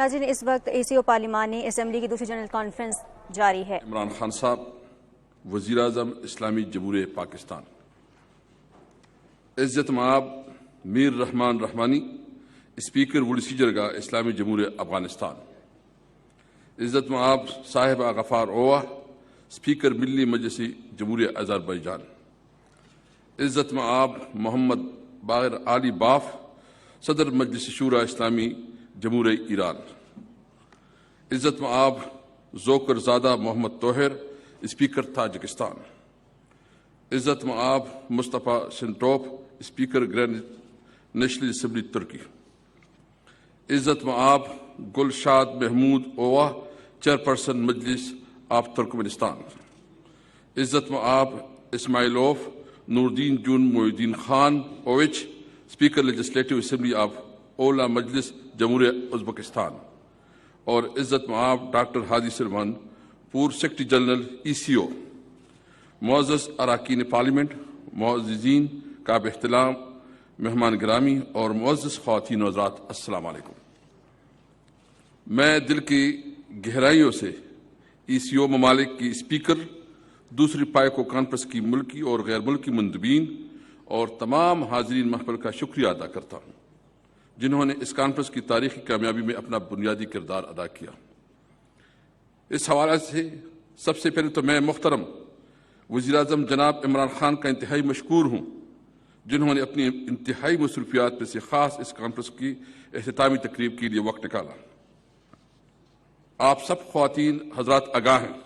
ناظرین، اس وقت ACO پارلیمانی اسمبلی کی دوسری جنرل کانفرنس جاری ہے۔ عمران خان صاحب وزیر اعظم اسلامی جمہوریہ پاکستان، عزت مآب میر رحمان رحمانی اسپیکر وڑسی جرگاہ اسلامی جمہوریہ افغانستان، عزت مآب صاحب غفار اوہ اسپیکر ملی مجلس جمہوریہ آذربائیجان، عزت مآب محمد باقر علی باف صدر مجلس شورا اسلامی جمہوریہ ایران، عزت مآب ذوکر زادہ محمد طاہر اسپیکر تاجکستان، عزت مآب مصطفیٰ سنٹوپ اسپیکر گرینڈ نیشنل اسمبلی ترکی، عزت مآب گلشاد محمود اوہ چیئرپرسن مجلس آف ترکمنستان، عزت مآب اسماعیلوف نوردین جون محی الدین خان اویچ اسپیکر لیجسلیٹو اسمبلی آف اولا مجلس جمہوریہ ازبکستان، اور عزت مآب ڈاکٹر ہادی سلمان پور سیکرٹری جنرل ECO، معزز اراکین پارلیمنٹ، معززین کعب احترام مہمان گرامی اور معزز خواتین و حضرات، السلام علیکم۔ میں دل کی گہرائیوں سے ECO ممالک کی اسپیکر، دوسری پائیکو کانفرنس کی ملکی اور غیر ملکی مندوبین اور تمام حاضرین محفل کا شکریہ ادا کرتا ہوں جنہوں نے اس کانفرنس کی تاریخی کامیابی میں اپنا بنیادی کردار ادا کیا۔ اس حوالے سے سب سے پہلے تو میں محترم وزیر اعظم جناب عمران خان کا انتہائی مشکور ہوں جنہوں نے اپنی انتہائی مصروفیات میں سے خاص اس کانفرنس کی اختتامی تقریب کے لیے وقت نکالا۔ آپ سب خواتین حضرات آگاہ ہیں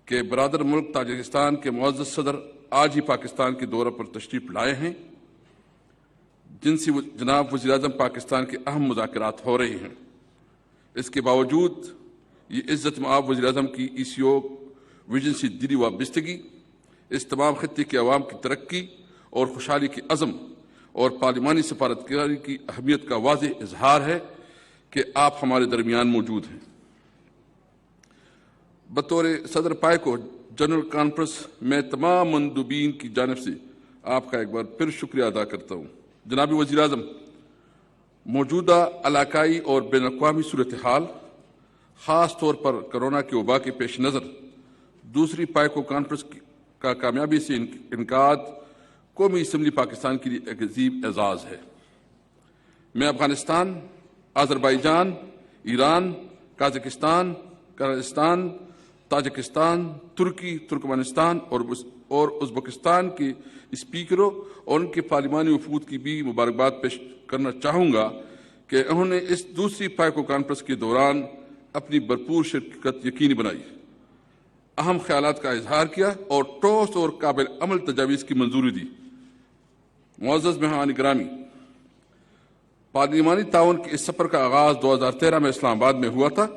کہ برادر ملک تاجکستان کے معزز صدر آج ہی پاکستان کے دورہ پر تشریف لائے ہیں، جن سے جناب وزیر اعظم پاکستان کے اہم مذاکرات ہو رہے ہیں۔ اس کے باوجود یہ عزت مآب وزیر اعظم کی ECO ویژن سے دلی وابستگی اس تمام خطے کے عوام کی ترقی اور خوشحالی کے عزم اور پارلیمانی سفارتکاری کی اہمیت کا واضح اظہار ہے کہ آپ ہمارے درمیان موجود ہیں۔ بطور صدر پائیکو جنرل کانفرنس میں تمام مندوبین کی جانب سے آپ کا ایک بار پھر شکریہ ادا کرتا ہوں۔ جناب وزیر اعظم، موجودہ علاقائی اور بین الاقوامی صورتحال، خاص طور پر کرونا کے وبا کے پیش نظر دوسری پائیکو کانفرنس کا کامیابی سے انعقاد قومی اسمبلی پاکستان کے لیے ایک عظیم اعزاز ہے۔ میں افغانستان، آذربائیجان، ایران، قازقستان، کرغزستان، تاجکستان، ترکی، ترکمانستان اور ازبکستان کے اسپیکروں اور ان کے پارلیمانی وفود کی بھی مبارکباد پیش کرنا چاہوں گا کہ انہوں نے اس دوسری پائیکو کانفرنس کے دوران اپنی بھرپور شرکت یقینی بنائی، اہم خیالات کا اظہار کیا اور ٹھوس اور قابل عمل تجاویز کی منظوری دی۔ معزز مہمان گرامی، پارلیمانی تعاون کے اس سفر کا آغاز 2013 میں اسلام آباد میں ہوا تھا،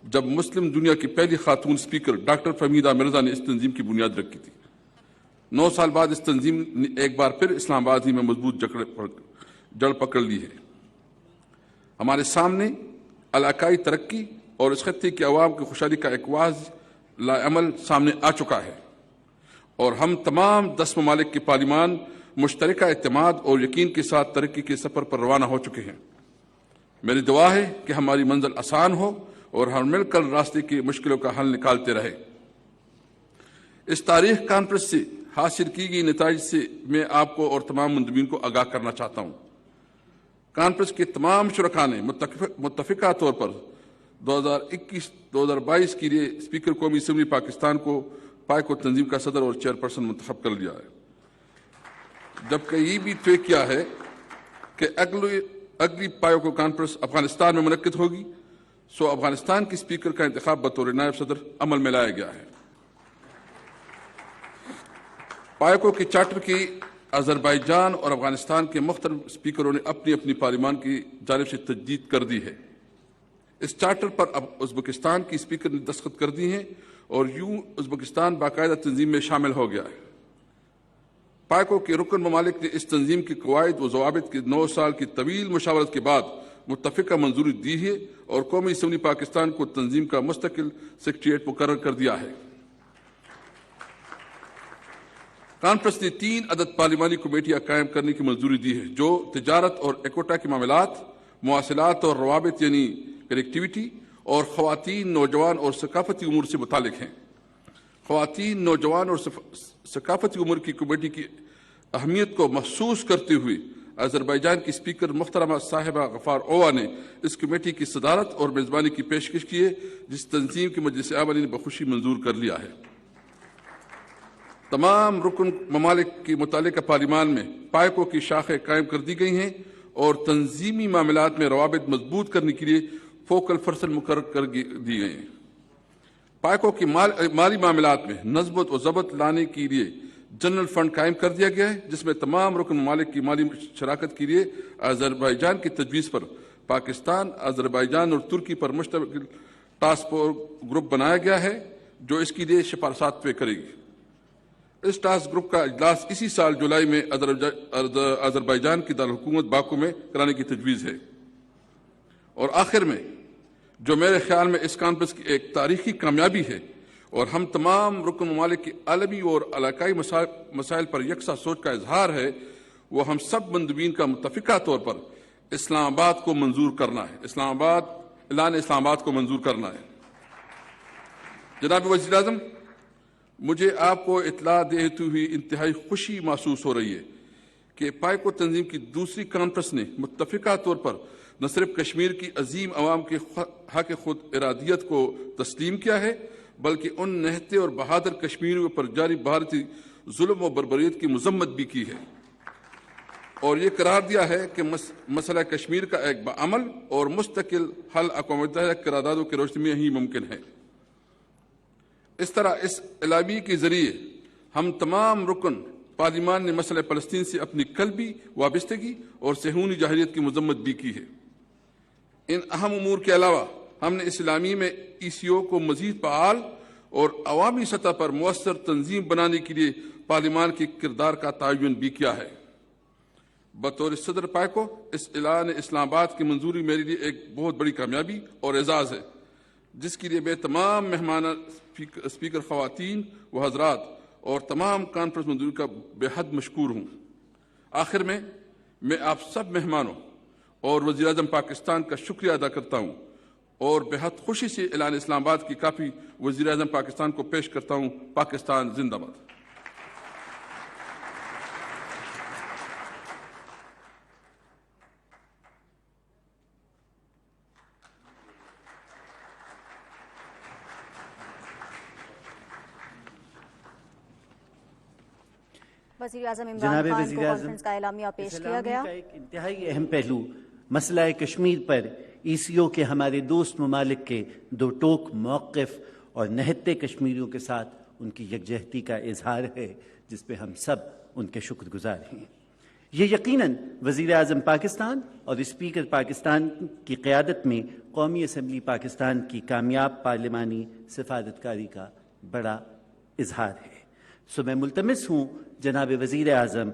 جب مسلم دنیا کی پہلی خاتون اسپیکر ڈاکٹر فہمیدہ مرزا نے اس تنظیم کی بنیاد رکھی تھی۔ 9 سال بعد اس تنظیم نے ایک بار پھر اسلام آباد ہی میں مضبوط جڑ پکڑ لی ہے۔ ہمارے سامنے علاقائی ترقی اور اس خطے کے عوام کی خوشحالی کا ایک واضح عمل سامنے آ چکا ہے، اور ہم تمام 10 ممالک کے پارلیمان مشترکہ اعتماد اور یقین کے ساتھ ترقی کے سفر پر روانہ ہو چکے ہیں۔ میری دعا ہے کہ ہماری منزل آسان ہو اور ہم مل کر راستے کی مشکلوں کا حل نکالتے رہے۔ اس تاریخ کانفرنس سے حاصل کی گئی نتائج سے میں آپ کو اور تمام مندوبین کو آگاہ کرنا چاہتا ہوں۔ کانفرنس کے تمام شرکاء نے متفقہ طور پر 2021-2022 کے لیے اسپیکر قومی اسمبلی پاکستان کو پائیکو تنظیم کا صدر اور چیئرپرسن منتخب کر لیا ہے، جبکہ یہ بھی طے کیا ہے کہ اگلی پائیکو کانفرنس افغانستان میں منعقد ہوگی، سو افغانستان کے اسپیکر کا انتخاب بطور نائب صدر عمل میں لایا گیا ہے۔ پائیکو کے چارٹر کی آذربائیجان اور افغانستان کے مختلف اسپیکروں نے اپنی اپنی پارلیمان کی جانب سے تجدید کر دی ہے۔ اس چارٹر پر اب ازبکستان کی اسپیکر نے دستخط کر دی ہیں اور یوں ازبکستان باقاعدہ تنظیم میں شامل ہو گیا ہے۔ پائیکو کے رکن ممالک نے اس تنظیم کے قواعد و ضوابط کے 9 سال کی طویل مشاورت کے بعد متفقہ منظوری دی ہے اور قومی اسمبلی پاکستان کو تنظیم کا مستقل سیکریٹریٹ مقرر کر دیا ہے۔ کانفرنس نے 3 عدد پارلیمانی کمیٹیاں قائم کرنے کی منظوری دی ہے جو تجارت اور ایکوٹا کے معاملات، مواصلات اور روابط یعنی کنیکٹیویٹی اور خواتین، نوجوان اور ثقافتی امور سے متعلق ہیں۔ خواتین، نوجوان اور ثقافتی امور کی کمیٹی کی اہمیت کو محسوس کرتے ہوئے آذربائیجان کی اسپیکر محترمہ صاحبہ غفار اوہ نے اس کمیٹی کی صدارت اور میزبانی کی پیشکش کی ہے، جس تنظیم کی مجلس عاملین نے بخوشی منظور کر لیا ہے۔ تمام رکن ممالک کی متعلقہ پارلیمان میں پائکو کی شاخیں قائم کر دی گئی ہیں اور تنظیمی معاملات میں روابط مضبوط کرنے کے لیے فوکل پرسن مقرر کر دی گئی ہیں۔ پائکو کی مالی معاملات میں نظم و ضبط لانے کے لیے جنرل فنڈ قائم کر دیا گیا ہے، جس میں تمام رکن ممالک کی مالی شراکت کے لیے آذربائیجان کی تجویز پر پاکستان، آذربائیجان اور ترکی پر مشتمل ٹاسک فورس گروپ بنایا گیا ہے، جو اس کے لیے سفارشات طے کرے گی۔ اس ٹاسک گروپ کا اجلاس اسی سال جولائی میں آذربائیجان کی دارالحکومت باکو میں کرانے کی تجویز ہے۔ اور آخر میں، جو میرے خیال میں اس کانفرنس کی ایک تاریخی کامیابی ہے اور ہم تمام رکن ممالک کی عالمی اور علاقائی مسائل پر یکساں سوچ کا اظہار ہے، وہ ہم سب مندوبین کا متفقہ طور پر اسلام آباد کو منظور کرنا ہے، اعلان اسلام آباد کو منظور کرنا ہے۔ جناب وزیر اعظم، مجھے آپ کو اطلاع دیتے ہوئی انتہائی خوشی محسوس ہو رہی ہے کہ پائکو تنظیم کی دوسری کانفرنس نے متفقہ طور پر نہ صرف کشمیر کی عظیم عوام کے حق خود ارادیت کو تسلیم کیا ہے، بلکہ ان نہتے اور بہادر کشمیریوں پر جاری بھارتی ظلم و بربریت کی مذمت بھی کی ہے، اور یہ قرار دیا ہے کہ مسئلہ کشمیر کا ایک بعمل اور مستقل حل اقوام متحدہ قراردادوں کی روشنی میں ہی ممکن ہے۔ اس طرح اس اعلامیے کے ذریعے ہم تمام رکن پارلیمان نے مسئلہ فلسطین سے اپنی قلبی وابستگی اور صہیونی جاہلیت کی مذمت بھی کی ہے۔ ان اہم امور کے علاوہ ہم نے اس اعلامیے میں ECO کو مزید فعال اور عوامی سطح پر مؤثر تنظیم بنانے کے لیے پارلیمان کے کردار کا تعین بھی کیا ہے۔ بطور صدر پائکو، اس اعلان اسلام آباد کی منظوری میرے لیے ایک بہت بڑی کامیابی اور اعزاز ہے، جس کے لیے میں تمام مہمان اسپیکر خواتین و حضرات اور تمام کانفرنس منظوری کا بے حد مشکور ہوں۔ آخر میں آپ سب مہمانوں اور وزیر اعظم پاکستان کا شکریہ ادا کرتا ہوں اور بے حد خوشی سے اعلان اسلام آباد کی کاپی وزیر اعظم پاکستان کو پیش کرتا ہوں۔ پاکستان زندہ باد۔ وزیر اعظم عمران خان کو کانفرنس کا اعلامیہ پیش کیا گیا۔ کا ایک انتہائی اہم پہلو مسئلہ کشمیر پر ECO کے ہمارے دوست ممالک کے دو ٹوک موقف اور نہتے کشمیریوں کے ساتھ ان کی یکجہتی کا اظہار ہے، جس پہ ہم سب ان کے شکر گزار ہیں۔ یہ یقیناً وزیر اعظم پاکستان اور اسپیکر پاکستان کی قیادت میں قومی اسمبلی پاکستان کی کامیاب پارلیمانی سفارتکاری کا بڑا اظہار ہے۔ میں ملتمس ہوں جناب وزیر اعظم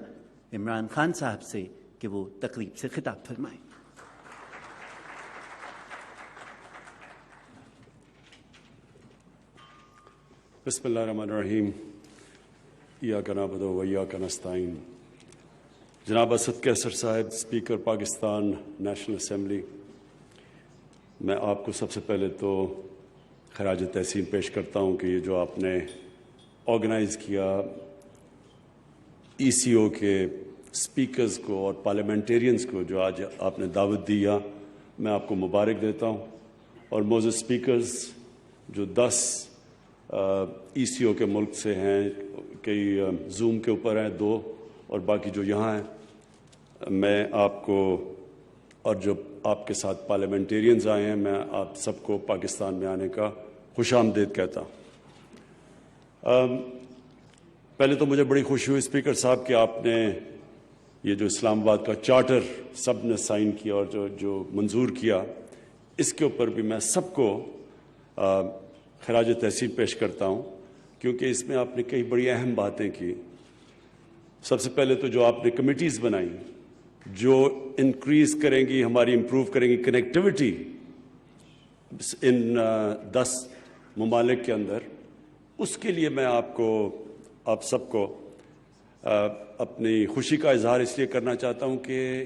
عمران خان صاحب سے کہ وہ تقریب سے خطاب فرمائیں۔ بسم اللہ الرحمن الرحیم۔ ایاک نعبد و ایاک نستعین۔ جناب اسد کیسر صاحب، اسپیکر پاکستان نیشنل اسمبلی، میں آپ کو سب سے پہلے تو خراج تحسین پیش کرتا ہوں کہ یہ جو آپ نے آرگنائز کیا ECO کے اسپیکرز کو اور پارلیمنٹیرینز کو جو آج آپ نے دعوت دیا، میں آپ کو مبارک دیتا ہوں۔ اور موزز اسپیکرز جو 10 ECO کے ملک سے ہیں، کئی زوم کے اوپر ہیں 2، اور باقی جو یہاں ہیں، میں آپ کو اور جو آپ کے ساتھ پارلیمنٹیرینز آئے ہیں، میں آپ سب کو پاکستان میں آنے کا خوش آمدید کہتا ہوں۔ پہلے تو مجھے بڑی خوشی ہوئی اسپیکر صاحب کہ آپ نے یہ جو اسلام آباد کا چارٹر سب نے سائن کیا اور جو منظور کیا، اس کے اوپر بھی میں سب کو خراج تحسین پیش کرتا ہوں، کیونکہ اس میں آپ نے کئی بڑی اہم باتیں کی۔ سب سے پہلے تو جو آپ نے کمیٹیز بنائیں جو انکریز کریں گی، ہماری امپروو کریں گی کنیکٹیوٹی ان 10 ممالک کے اندر، اس کے لیے میں آپ سب کو اپنی خوشی کا اظہار اس لیے کرنا چاہتا ہوں کہ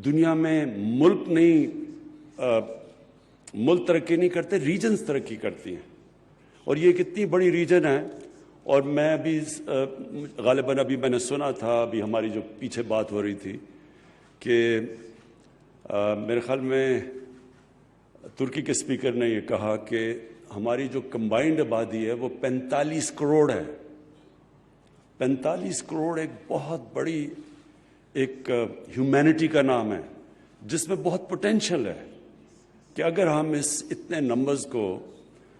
دنیا میں ملک نہیں ملک ترقی نہیں کرتے، ریجنز ترقی کرتی ہیں. اور یہ ایک اتنی بڑی ریجن ہے. اور میں بھی غالباً ابھی میں نے سنا تھا، ابھی ہماری جو پیچھے بات ہو رہی تھی کہ میرے خیال میں ترکی کے اسپیکر نے یہ کہا کہ ہماری جو کمبائنڈ آبادی ہے وہ 45 کروڑ ہے. 45 کروڑ ایک بہت بڑی ایک ہیومینٹی کا نام ہے جس میں بہت پوٹینشل ہے کہ اگر ہم اس اتنے نمبرز کو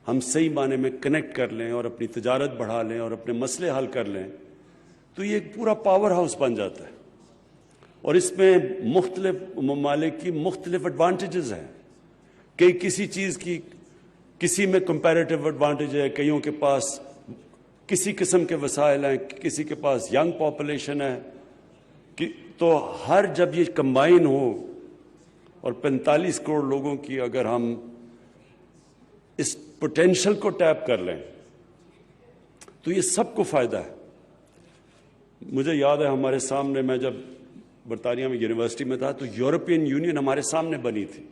ہم صحیح معنی میں کنیکٹ کر لیں اور اپنی تجارت بڑھا لیں اور اپنے مسئلے حل کر لیں تو یہ ایک پورا پاور ہاؤس بن جاتا ہے. اور اس میں مختلف ممالک کی مختلف ایڈوانٹیجز ہیں. کسی چیز کی کسی میں کمپیریٹیو ایڈوانٹیج ہے، کئیوں کے پاس کسی قسم کے وسائل ہیں، کسی کے پاس ینگ پاپولیشن ہے. تو ہر جب یہ کمبائن ہو اور 45 کروڑ لوگوں کی اگر ہم اس پوٹینشل کو ٹیپ کر لیں تو یہ سب کو فائدہ ہے. مجھے یاد ہے ہمارے سامنے، میں جب برطانیہ میں یونیورسٹی میں تھا تو یورپین یونین ہمارے سامنے بنی تھی.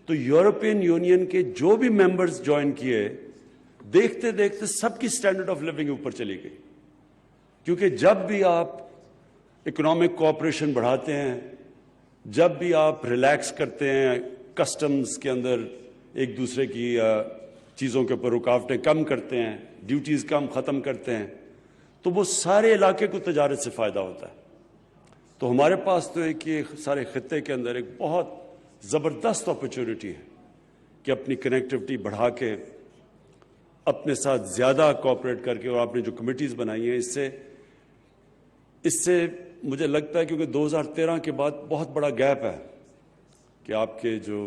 تو یورپین یونین کے جو بھی ممبرز جوائن کیے، دیکھتے دیکھتے سب کی سٹینڈرڈ آف لیونگ اوپر چلی گئی. کیونکہ جب بھی آپ اکنامک کوآپریشن بڑھاتے ہیں، جب بھی آپ ریلیکس کرتے ہیں، کسٹمز کے اندر ایک دوسرے کی چیزوں کے اوپر رکاوٹیں کم کرتے ہیں، ڈیوٹیز کم ختم کرتے ہیں، تو وہ سارے علاقے کو تجارت سے فائدہ ہوتا ہے. تو ہمارے پاس تو ایک یہ سارے خطے کے اندر ایک بہت زبردست اپرچونٹی ہے کہ اپنی کنیکٹیوٹی بڑھا کے اپنے ساتھ زیادہ کوآپریٹ کر کے، اور آپ نے جو کمیٹیز بنائی ہیں اس سے مجھے لگتا ہے کیونکہ 2013 کے بعد بہت بڑا گیپ ہے کہ آپ کے جو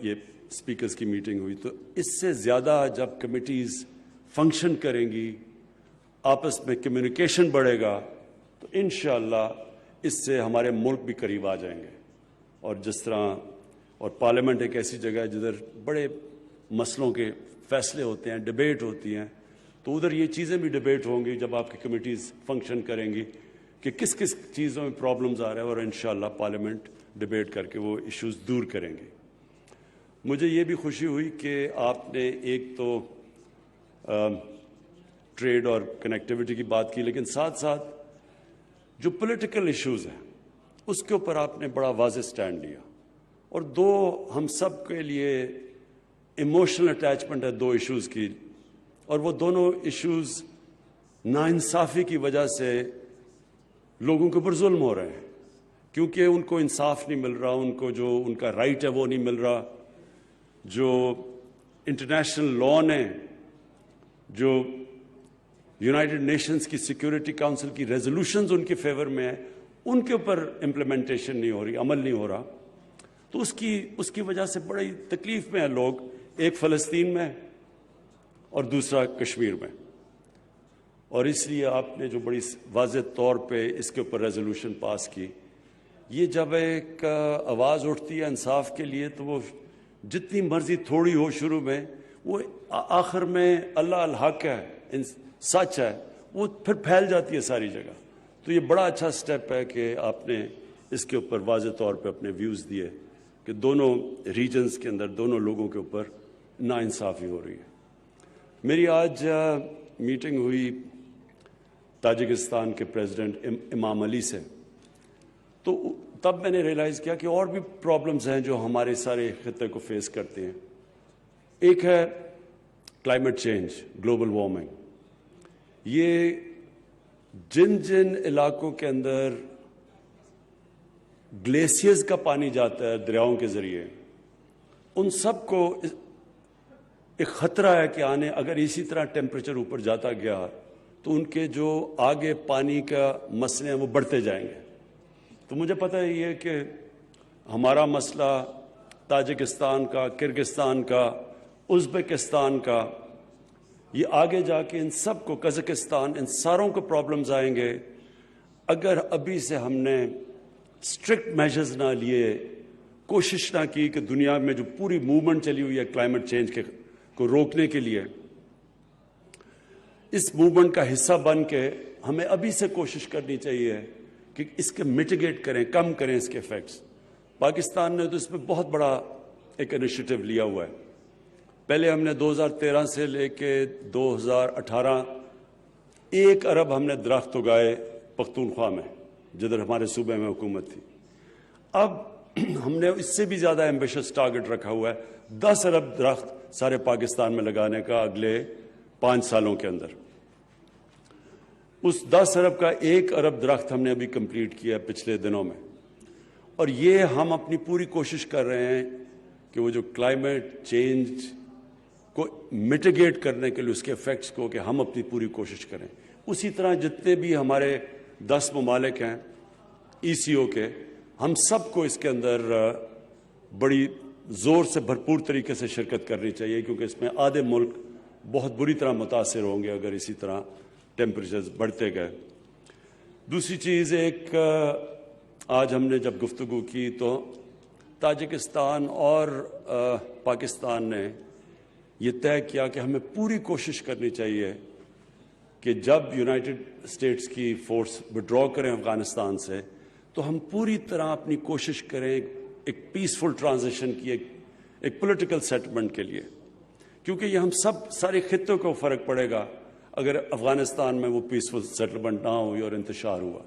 یہ اسپیکرز کی میٹنگ ہوئی، تو اس سے زیادہ جب کمیٹیز فنکشن کریں گی، آپس میں کمیونیکیشن بڑھے گا، تو انشاءاللہ اس سے ہمارے ملک بھی قریب آ جائیں گے. اور جس طرح اور پارلیمنٹ ایک ایسی جگہ ہے جدھر بڑے مسئلوں کے فیصلے ہوتے ہیں، ڈیبیٹ ہوتی ہیں، تو ادھر یہ چیزیں بھی ڈیبیٹ ہوں گی جب آپ کی کمیٹیز فنکشن کریں گی کہ کس کس چیزوں میں پرابلمز آ رہے ہیں، اور انشاءاللہ پارلیمنٹ ڈیبیٹ کر کے وہ ایشوز دور کریں گے. مجھے یہ بھی خوشی ہوئی کہ آپ نے ایک تو ٹریڈ اور کنیکٹیوٹی کی بات کی، لیکن ساتھ ساتھ جو پولیٹیکل ایشوز ہیں اس کے اوپر آپ نے بڑا واضح سٹینڈ لیا. اور دو ہم سب کے لیے ایموشنل اٹیچمنٹ ہے دو ایشوز کی، اور وہ دونوں ایشوز ناانصافی کی وجہ سے لوگوں کے اوپر ظلم ہو رہے ہیں، کیونکہ ان کو انصاف نہیں مل رہا، ان کو جو ان کا رائٹ ہے وہ نہیں مل رہا. جو انٹرنیشنل لاء نے، جو یونائٹڈ نیشنز کی سیکیورٹی کاؤنسل کی ریزولوشنز ان کے فیور میں ہیں، ان کے اوپر امپلیمنٹیشن نہیں ہو رہی، عمل نہیں ہو رہا. تو اس کی وجہ سے بڑی تکلیف میں ہیں لوگ، ایک فلسطین میں اور دوسرا کشمیر میں. اور اس لیے آپ نے جو بڑی واضح طور پہ اس کے اوپر ریزولوشن پاس کی، یہ جب ایک آواز اٹھتی ہے انصاف کے لیے تو وہ جتنی مرضی تھوڑی ہو شروع میں، وہ آخر میں اللہ الحق ہے، سچ ہے، وہ پھر پھیل جاتی ہے ساری جگہ. تو یہ بڑا اچھا سٹیپ ہے کہ آپ نے اس کے اوپر واضح طور پہ اپنے ویوز دیے کہ دونوں ریجنز کے اندر دونوں لوگوں کے اوپر ناانصافی ہو رہی ہے. میری آج میٹنگ ہوئی تاجکستان کے پریزیڈنٹ امام علی سے، تو تب میں نے ریئلائز کیا کہ اور بھی پرابلمز ہیں جو ہمارے سارے خطے کو فیس کرتے ہیں. ایک ہے کلائمیٹ چینج، گلوبل وارمنگ. یہ جن علاقوں کے اندر گلیشیئرز کا پانی جاتا ہے دریاؤں کے ذریعے، ان سب کو ایک خطرہ ہے کہ اگر اسی طرح ٹیمپریچر اوپر جاتا گیا تو ان کے جو آگے پانی کا مسئلے ہیں وہ بڑھتے جائیں گے. تو مجھے پتہ یہ ہے کہ ہمارا مسئلہ تاجکستان کا، کرگستان کا، ازبکستان کا، یہ آگے جا کے ان سب کو، قزاقستان، ان ساروں کو پرابلمز آئیں گے اگر ابھی سے ہم نے اسٹرکٹ میجرز نہ لیے، کوشش نہ کی کہ دنیا میں جو پوری موومنٹ چلی ہوئی ہے کلائمیٹ چینج کو روکنے کے لیے، اس موومنٹ کا حصہ بن کے ہمیں ابھی سے کوشش کرنی چاہیے کہ اس کے میٹیگیٹ کریں، کم کریں اس کے ایفیکٹس. پاکستان نے تو اس میں بہت بڑا ایک انیشیٹو لیا ہوا ہے. پہلے ہم نے 2013 سے لے کے 2018 1 ارب ہم نے درخت اگائے پختونخوا میں جدھر ہمارے صوبے میں حکومت تھی. اب ہم نے اس سے بھی زیادہ ایمبیشس ٹارگٹ رکھا ہوا ہے 10 ارب درخت سارے پاکستان میں لگانے کا اگلے 5 سالوں کے اندر. اس 10 ارب کا 1 ارب درخت ہم نے ابھی کمپلیٹ کیا پچھلے دنوں میں. اور یہ ہم اپنی پوری کوشش کر رہے ہیں کہ وہ جو کلائمیٹ چینج کو میٹیگیٹ کرنے کے لیے اس کے ایفیکٹس کو کہ ہم اپنی پوری کوشش کریں. اسی طرح جتنے بھی ہمارے 10 ممالک ہیں ECO کے, ہم سب کو اس کے اندر بڑی زور سے بھرپور طریقے سے شرکت کرنی چاہیے, کیونکہ اس میں آدھے ملک بہت بری طرح متاثر ہوں گے اگر اسی طرح ٹیمپریچرز بڑھتے گئے. دوسری چیز, ایک آج ہم نے جب گفتگو کی تو تاجکستان اور پاکستان نے یہ طے کیا کہ ہمیں پوری کوشش کرنی چاہیے کہ جب یونائٹڈ اسٹیٹس کی فورس وڈرا کریں افغانستان سے تو ہم پوری طرح اپنی کوشش کریں ایک پیسفل ٹرانزیشن کی, ایک پولیٹیکل سیٹلمنٹ کے لیے, کیونکہ یہ ہم سب سارے خطوں کو فرق پڑے گا اگر افغانستان میں وہ پیسفل سیٹلمنٹ نہ ہوئی اور انتشار ہوا.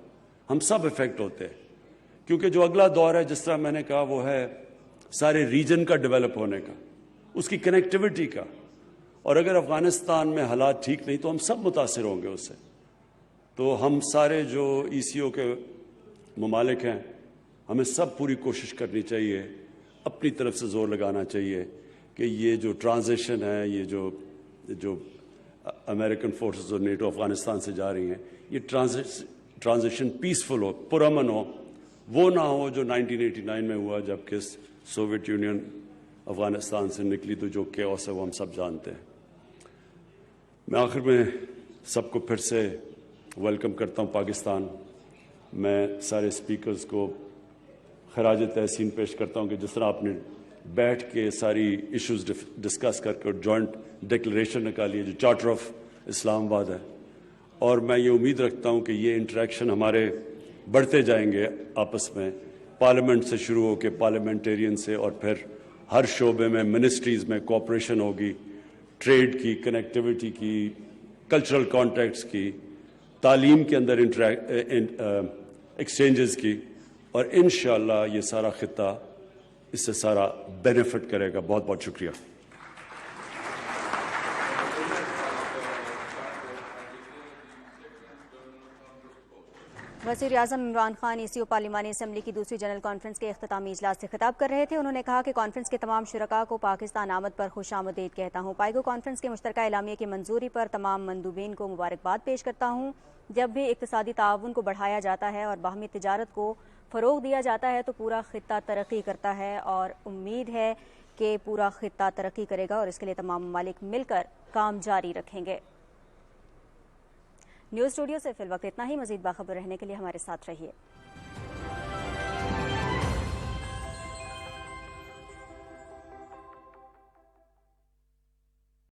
ہم سب افیکٹ ہوتے ہیں, کیونکہ جو اگلا دور ہے جس طرح میں نے کہا وہ ہے سارے ریجن کا ڈیولپ ہونے کا, اس کی کنیکٹیوٹی کا, اور اگر افغانستان میں حالات ٹھیک نہیں تو ہم سب متاثر ہوں گے اس سے. تو ہم سارے جو ECO کے ممالک ہیں ہمیں سب پوری کوشش کرنی چاہیے, اپنی طرف سے زور لگانا چاہیے کہ یہ جو ٹرانزیشن ہے, یہ جو امریکن فورسز اور نیٹو افغانستان سے جا رہی ہیں, یہ ٹرانزیشن پیسفل ہو, پرامن ہو, وہ نہ ہو جو 1989 میں ہوا جب کہ سوویت یونین افغانستان سے نکلی تو جو کیوس ہے وہ ہم سب جانتے ہیں. میں آخر میں سب کو پھر سے ویلکم کرتا ہوں پاکستان. میں سارے اسپیکرز کو خراج تحسین پیش کرتا ہوں کہ جس طرح آپ نے بیٹھ کے ساری ایشوز ڈسکس کر کے جوائنٹ ڈکلریشن نکالی ہے جو چارٹر آف اسلام آباد ہے, اور میں یہ امید رکھتا ہوں کہ یہ انٹریکشن ہمارے بڑھتے جائیں گے آپس میں, پارلیمنٹ سے شروع ہو کے پارلیمنٹیرین سے, اور پھر ہر شعبے میں منسٹریز میں کوآپریشن ہوگی, ٹریڈ کی, کنیکٹیوٹی کی, کلچرل کانٹیکٹس کی, تعلیم کے اندر ایکسچینجز کی, اور انشاءاللہ یہ سارا خطہ اس سے سارا بینیفٹ کرے گا. بہت بہت شکریہ. وزیر اعظم عمران خان ECO پارلیمانی اسمبلی کی دوسری جنرل کانفرنس کے اختتامی اجلاس سے خطاب کر رہے تھے. انہوں نے کہا کہ کانفرنس کے تمام شرکاء کو پاکستان آمد پر خوش آمدید کہتا ہوں. پائیگو کانفرنس کے مشترکہ اعلامیے کی منظوری پر تمام مندوبین کو مبارکباد پیش کرتا ہوں. جب بھی اقتصادی تعاون کو بڑھایا جاتا ہے اور باہمی تجارت کو فروغ دیا جاتا ہے تو پورا خطہ ترقی کرتا ہے, اور امید ہے کہ پورا خطہ ترقی کرے گا اور اس کے لیے تمام ممالک مل کر کام جاری رکھیں گے. نیوز اسٹوڈیو سے فی الوقت اتنا ہی. مزید باخبر رہنے کے لیے ہمارے ساتھ رہیے.